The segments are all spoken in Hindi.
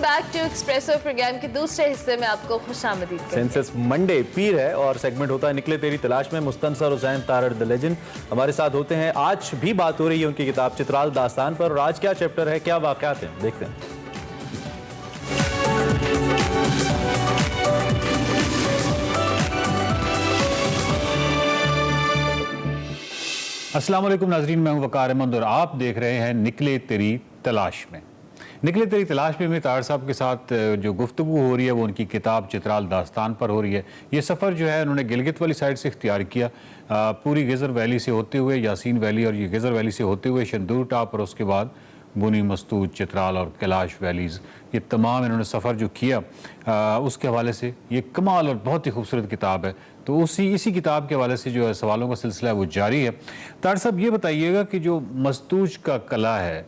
बैक टू एक्सप्रेसो प्रोग्राम के दूसरे हिस्से में आपको खुशामदीद कहते हैं। सेंसस मंडे पीर है और सेगमेंट होता है निकले तेरी तलाश में। मुस्तनसर हुसैन तारड़ द लेजेंड हमारे साथ होते हैं। आज भी बात हो रही है उनकी किताब चित्राल दास्तान पर, और आज क्या चैप्टर है, क्या वाकयात हैं, देखते हैं। अस्सलाम वालेकुम नाजरीन, मैं हूं वकार अहमद और आप देख रहे हैं निकले तेरी तलाश में। निकले तेरी तलाश में तारड़ साहब के साथ जो गुफ्तगू हो रही है वो उनकी किताब चित्राल दास्तान पर हो रही है। ये सफ़र जो है उन्होंने गिलगित वाली साइड से इख्तियार किया, पूरी गिज़र वैली से होते हुए यासीन वैली और ये गिज़र वैली से होते हुए शंदूर टॉप और उसके बाद बुनी मस्तूद, चित्राल और कैलाश वैलीज़, ये तमाम इन्होंने सफ़र जो किया उसके हवाले से ये कमाल और बहुत ही खूबसूरत किताब है। तो इसी किताब के हवाले से जो है सवालों का सिलसिला है वो जारी है। तारड़ साहब ये बताइएगा कि जो मस्तूज का कला है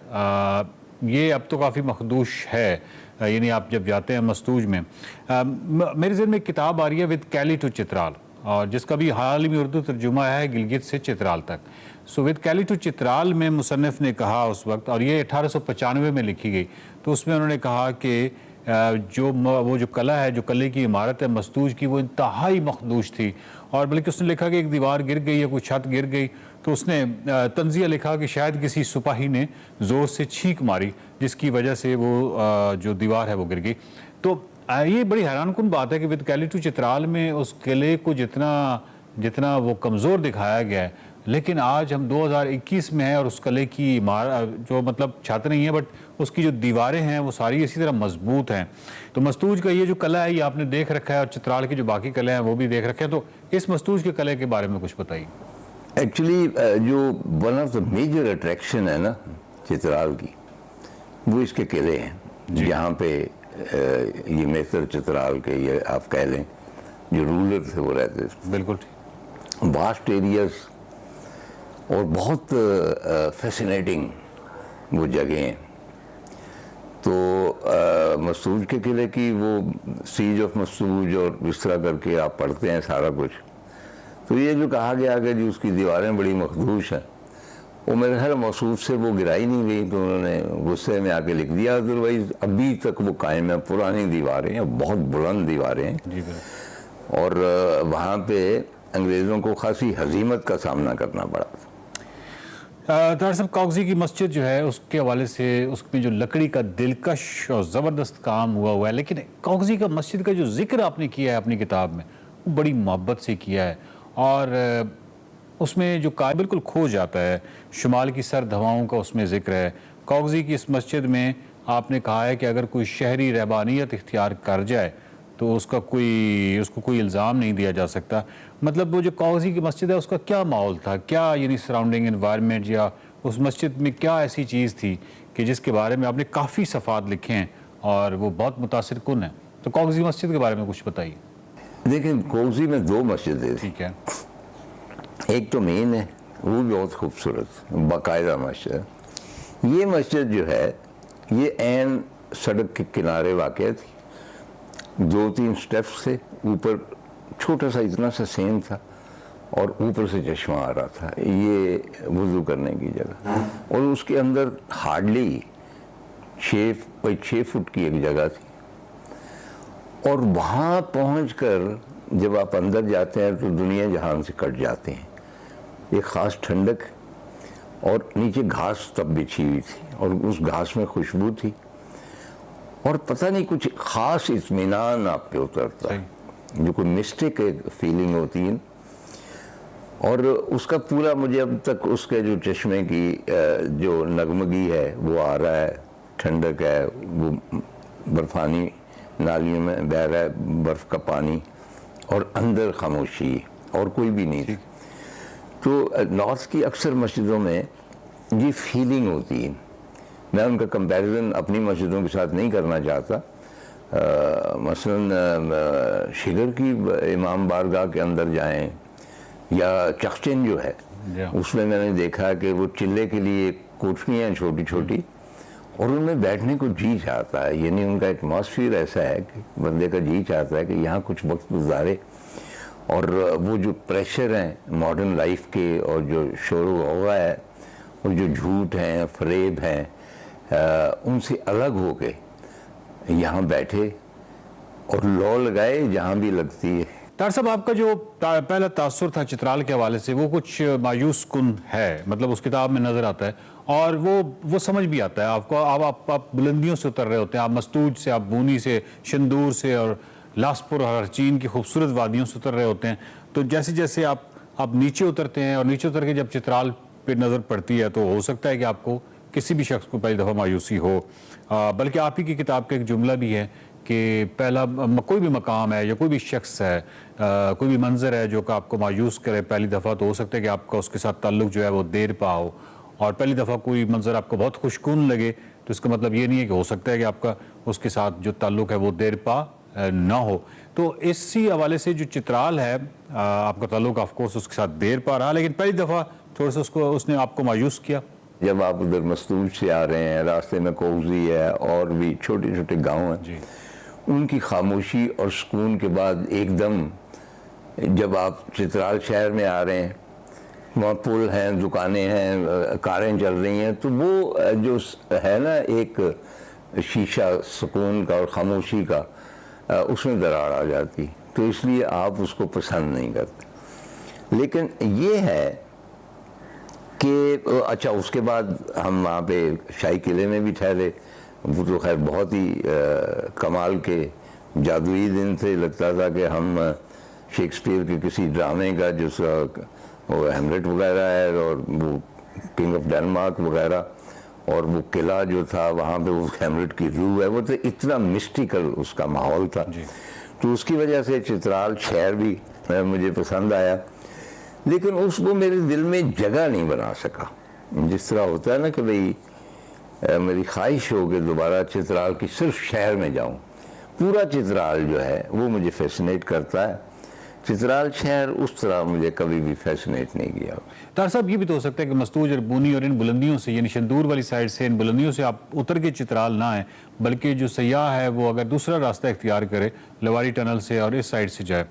ये अब तो काफ़ी मखदूश है, यानी आप जब जाते हैं मस्तूज में, मेरे ज़हन में एक किताब आ रही है विद कैली टू चित्राल, और जिसका भी हाल में उर्दू तर्जुमा है गिलगित से चित्राल तक। सो विद कैली टू चित्राल में मुसन्निफ ने कहा उस वक्त, और ये 1895 में लिखी गई, तो उसमें उन्होंने कहा कि वो जो कला है, जो कले की इमारत है मस्तूज की, वो इंतहाई मखदूश थी। और बल्कि उसने लिखा कि एक दीवार गिर गई या कोई छत गिर गई, तो उसने तंजिया लिखा कि शायद किसी सिपाही ने ज़ोर से छींक मारी जिसकी वजह से वो जो दीवार है वो गिर गई। तो ये बड़ी हैरानकुन बात है कि विद कैली टू चित्राल में उस किले को जितना वो कमज़ोर दिखाया गया है, लेकिन आज हम 2021 में हैं और उस किले की इमारत जो मतलब छत नहीं है बट उसकी जो दीवारें हैं वो सारी इसी तरह मजबूत हैं। तो मस्तूज का ये जो कला है ये आपने देख रखा है और चित्राल की जो बाकी कले हैं वो भी देख रखे हैं, तो इस मस्तूज के कले के बारे में कुछ बताइए। एक्चुअली जो one of the major attraction है ना चित्राल की, वो इसके किले हैं जहाँ पे ये मेसर चित्राल के ये आप कह लें जो रूलर थे वो रहते थे। बिल्कुल वास्ट एरियाज और बहुत फैसिनेटिंग वो जगह हैं। तो मस्तूज के किले की वो सीज ऑफ मस्तूज और इस तरह करके आप पढ़ते हैं सारा कुछ, तो ये जो कहा गया कि जी उसकी दीवारें बड़ी मखदूश हैं, वो मेरे ख्याल मौसूफ से वो गिराई नहीं गई, तो उन्होंने गुस्से में आके लिख दिया। अदरवाइज अभी तक वो कायम है, पुरानी दीवारें हैं, बहुत बुलंद दीवारें हैं, और वहाँ पे अंग्रेज़ों को खासी हजीमत का सामना करना पड़ा। तारड़ साहब, कागजी की मस्जिद जो है उसके हवाले से उसमें जो लकड़ी का दिलकश और ज़बरदस्त काम हुआ है, लेकिन कागजी का मस्जिद का जो जिक्र आपने किया है अपनी किताब में वो बड़ी मोहब्बत से किया है, और उसमें जो का बिल्कुल खो जाता है, शुमाल की सर्द हवाओं का उसमें जिक्र है। कागजी की इस मस्जिद में आपने कहा है कि अगर कोई शहरी रहबानियत इख्तियार कर जाए तो उसको कोई इल्ज़ाम नहीं दिया जा सकता। मतलब वो जो कागजी की मस्जिद है उसका क्या माहौल था, क्या यानी सराउंडिंग एनवायरनमेंट, या उस मस्जिद में क्या ऐसी चीज़ थी कि जिसके बारे में आपने काफ़ी सफ़ात लिखे हैं और वो बहुत मुतासिर कुन है। तो कागजी मस्जिद के बारे में कुछ बताइए। देखिए, कागजी में दो मस्जिदें, ठीक है, एक तो मेन है वो भी बहुत खूबसूरत बाकायदा मस्जिद है। ये मस्जिद जो है ये ऐन सड़क के किनारे वाक़या थी, 2-3 स्टेप्स थे, ऊपर छोटा सा इतना सा सेम था और ऊपर से चश्मा आ रहा था, ये वुज़ू करने की जगह, और उसके अंदर हार्डली 6 फुट की एक जगह थी। और वहाँ पहुँचकर जब आप अंदर जाते हैं तो दुनिया जहान से कट जाते हैं। एक ख़ास ठंडक, और नीचे घास तब बिछी हुई थी और उस घास में खुशबू थी, और पता नहीं कुछ ख़ास इत्मीनान आप पे उतरता है, जो कोई मिस्टिक एक फीलिंग होती है। और उसका पूरा मुझे अब तक उसके जो चश्मे की जो नगमगी है वो आ रहा है, ठंडक है, वो बर्फ़ानी नालियों में बह रहा है बर्फ़ का पानी, और अंदर खामोशी और कोई भी नहीं थी। तो नॉर्थ की अक्सर मस्जिदों में ये फीलिंग होती है। मैं उनका कंपैरिजन अपनी मस्जिदों के साथ नहीं करना चाहता। मसलन शिगर की इमाम बारगाह के अंदर जाएं, या चखचिन जो है उसमें मैंने देखा कि वो चिल्ले के लिए कोठरियाँ छोटी छोटी, और उनमें बैठने को जी चाहता है, यानी उनका एटमॉस्फेयर ऐसा है कि बंदे का जी चाहता है कि यहाँ कुछ वक्त गुजारे। और वो जो प्रेशर हैं मॉडर्न लाइफ के, और जो शोर गौवा है, और जो झूठ हैं, फरेब हैं, उनसे अलग हो के यहाँ बैठे और लौ लगाए जहाँ भी लगती है। तार साहब, आपका जो पहला तासुर था चित्राल के हवाले से वो कुछ मायूस कुन है, मतलब उस किताब में नजर आता है और वो समझ भी आता है आपको। आप बुलंदियों से उतर रहे होते हैं, आप मस्तूज से, आप बूनी से, शंदूर से और लासपुर और चीन की खूबसूरत वादियों से उतर रहे होते हैं। तो जैसे जैसे आप नीचे उतरते हैं और नीचे उतर के जब चित्राल पे नज़र पड़ती है तो हो सकता है कि आपको किसी भी शख्स को पहली दफ़ा मायूसी हो। बल्कि आप ही की किताब का एक जुमला भी है कि पहला कोई भी मकाम है या कोई भी शख्स है, कोई भी मंजर है जो कि आपको मायूस करे पहली दफ़ा, तो हो सकता है कि आपका उसके साथ ताल्लुक़ जो है वो देर पा हो। और पहली दफ़ा कोई मंजर आपको बहुत खुशकून लगे तो इसका मतलब ये नहीं है कि हो सकता है कि आपका उसके साथ जो ताल्लुक़ है वो देर पा ना हो। तो इसी हवाले से जो चित्राल है, आपका ताल्लुक़ ऑफकोर्स उसके साथ देर पा रहा, लेकिन पहली दफ़ा थोड़ा सा उसने आपको मायूस किया। जब आप उधर मस्तूज से आ रहे हैं, रास्ते में कोजी है और भी छोटे छोटे गाँव हैं, उनकी खामोशी और सुकून के बाद एकदम जब आप चित्राल शहर में आ रहे हैं, वहाँ पुल हैं, दुकानें हैं, कारें चल रही हैं, तो वो जो है ना एक शीशा सुकून का और खामोशी का, उसमें दरार आ जाती, तो इसलिए आप उसको पसंद नहीं करते। लेकिन ये है कि अच्छा, उसके बाद हम वहाँ पे शाही किले में भी ठहरे। वो तो खैर बहुत ही कमाल के जादुई दिन थे। लगता था कि हम शेक्सपियर के किसी ड्रामे का, जिसका वो हैमलेट वगैरह है और वो किंग ऑफ डेनमार्क वगैरह, और वो किला जो था वहाँ पे वो हैमलेट की रूह है, वो तो इतना मिस्टिकल उसका माहौल था। तो उसकी वजह से चित्राल शहर भी मुझे पसंद आया, लेकिन उसको मेरे दिल में जगह नहीं बना सका। जिस तरह होता है ना कि भाई मेरी ख्वाहिश हो कि दोबारा चित्राल की सिर्फ शहर में जाऊं। पूरा चित्राल जो है वो मुझे फैसिनेट करता है, चित्राल शहर उस तरह मुझे कभी भी फैसिनेट नहीं किया। तार साहब, ये भी तो हो सकता है कि मस्तूज और बूनी और इन बुलंदियों से, यानी शंदूर वाली साइड से इन बुलंदियों से आप उतर के चित्राल ना आए, बल्कि जो सयाह है वो अगर दूसरा रास्ता इख्तियार करे, लवारी टनल से और इस साइड से जाए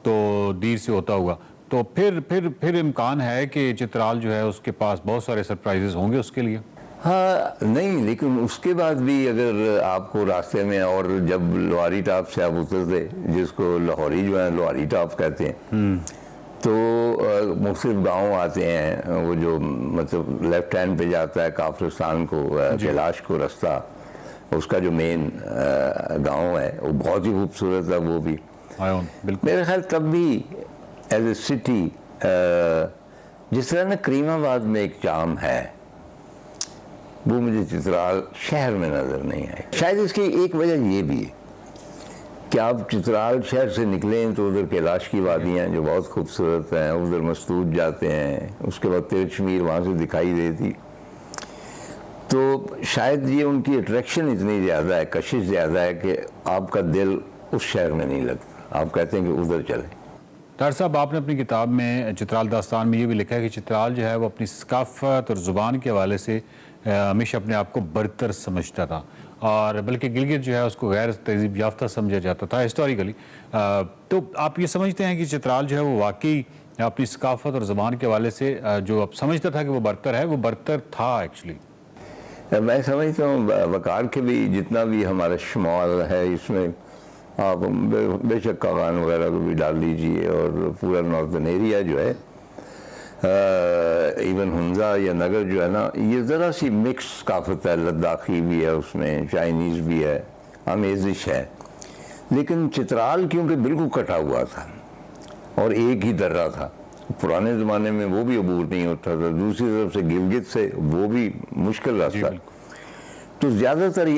तो दीर से होता हुआ, तो फिर इम्कान है कि चित्राल जो है उसके पास बहुत सारे सरप्राइजेस होंगे उसके लिए। हाँ नहीं, लेकिन उसके बाद भी अगर आपको रास्ते में, और जब लोहारी टॉप से आप उतरते, जिसको लाहौरी जो है लोहारी टॉप कहते हैं, तो मुख्तलिफ गांव आते हैं, वो जो मतलब लेफ्ट हैंड पे जाता है काफिरिस्तान को, कैलाश को रास्ता, उसका जो मेन गांव है वो बहुत ही खूबसूरत है। वो भी मेरे ख्याल तब भी एज ए सिटी, जिस तरह ना करीमाबाद में एक चार्म है, वो मुझे चित्राल शहर में नज़र नहीं आई। शायद इसकी एक वजह ये भी है कि आप चित्राल शहर से निकलें तो उधर कैलाश की वादियाँ जो बहुत खूबसूरत हैं, उधर मस्तूज जाते हैं, उसके बाद तिरचमीर वहाँ से दिखाई देती, तो शायद ये उनकी अट्रैक्शन इतनी ज़्यादा है, कशिश ज़्यादा है कि आपका दिल उस शहर में नहीं लगता, आप कहते हैं कि उधर चले। तार साहब, आपने अपनी किताब में चित्राल दास्तान में ये भी लिखा है कि चित्राल जो है वो अपनी सकाफत और ज़ुबान के हवाले से हमेशा अपने आप को बरतर समझता था, और बल्कि गिलगित जो है उसको गैर तहजीब याफ्ता समझा जाता था हिस्टोरिकली। तो आप ये समझते हैं कि चित्राल जो है वो वाकई अपनी सकाफत और ज़ुबान के हवाले से जो अब समझता था कि वो बरतर है, वो बरतर था एक्चुअली? मैं समझता हूँ वकार के भी जितना भी हमारा शुमार है, इसमें आप बेशक कागान वगैरह को भी डाल लीजिए, और पूरा नॉर्दर्न एरिया जो है, इवन हुंजा या नगर जो है ना, ये ज़रा सी मिक्स सकाफत है, लद्दाखी भी है उसमें, चाइनीज़ भी है, आमेज़िश है। लेकिन चित्राल क्योंकि बिल्कुल कटा हुआ था और एक ही दर्रा था, पुराने ज़माने में वो भी अबूर नहीं होता था, दूसरी तरफ से गिलगित से वो भी मुश्किल रास्ता, तो ज़्यादातर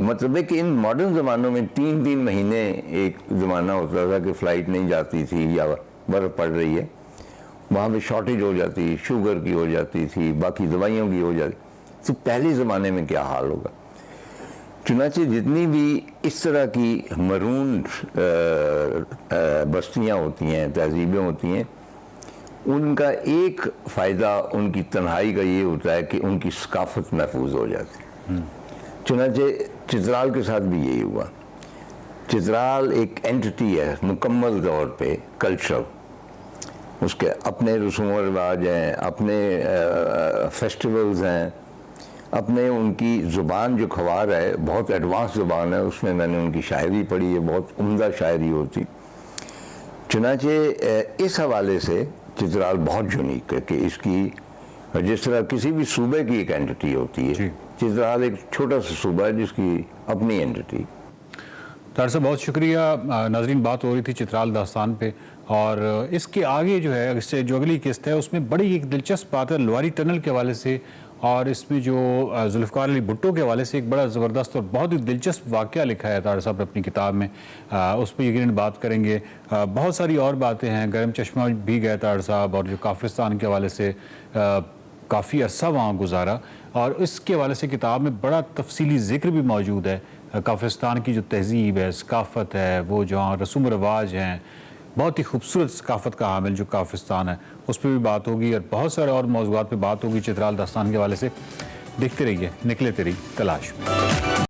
मतलब है कि इन मॉडर्न ज़मानों में 3-3 महीने एक ज़माना होता था कि फ़्लाइट नहीं जाती थी या बर्फ़ पड़ रही है, वहाँ पे शॉर्टेज हो जाती, शुगर की हो जाती थी, बाकी दवाइयों की हो जाती, तो पहले ज़माने में क्या हाल होगा। चुनांचे जितनी भी इस तरह की मरून बस्तियाँ होती हैं, तहजीबें होती हैं, उनका एक फ़ायदा उनकी तन्हाई का ये होता है कि उनकी सकाफत महफूज हो जाती है। चुनांचे चित्राल के साथ भी यही हुआ। चित्राल एक एंटिटी है मुकम्मल तौर पे कल्चरल, उसके अपने रसूम व रिवाज हैं, अपने फेस्टिवल्स हैं, अपने उनकी ज़ुबान जो ख्वार है बहुत एडवांस ज़ुबान है, उसमें मैंने उनकी शायरी पढ़ी है, बहुत उम्दा शायरी होती। चुनाचे इस हवाले से चित्राल बहुत यूनिक है कि इसकी जिस तरह किसी भी सूबे की एक एंटिटी होती है, चित्राल एक छोटा सा सूबा है जिसकी अपनी एंटिटी। तार साहब बहुत शुक्रिया। नाजरीन, बात हो रही थी चित्राल दास्तान पे, और इसके आगे जो है, इससे जो अगली किस्त है उसमें बड़ी एक दिलचस्प बात है लवारी टनल के हवाले से, और इसमें जो जुल्फ़िकार अली भुट्टो के हवाले से एक बड़ा ज़बरदस्त और बहुत ही दिलचस्प वाक़या लिखा है तार साहब ने अपनी किताब में। उस पर यकीनन बात करेंगे। बहुत सारी और बातें हैं, गर्म चश्मा भी गए तार साहब, और जो काफ़िस्तान के हवाले से काफ़ी अरसा वहाँ गुजारा, और इसके हवाले से किताब में बड़ा तफसीली ज़िक्र भी मौजूद है। काफ़िस्तान की जो तहज़ीब है, सकाफ़त है, वो जहाँ रसूम रवाज हैं, बहुत ही खूबसूरत सकाफ़त का हामिल जो काफ़िस्तान है, उस पर भी बात होगी, और बहुत सारे और मौज़ूआत पे बात होगी चित्राल दास्तान के हवाले से। देखते रहिए निकले तेरी तलाश में।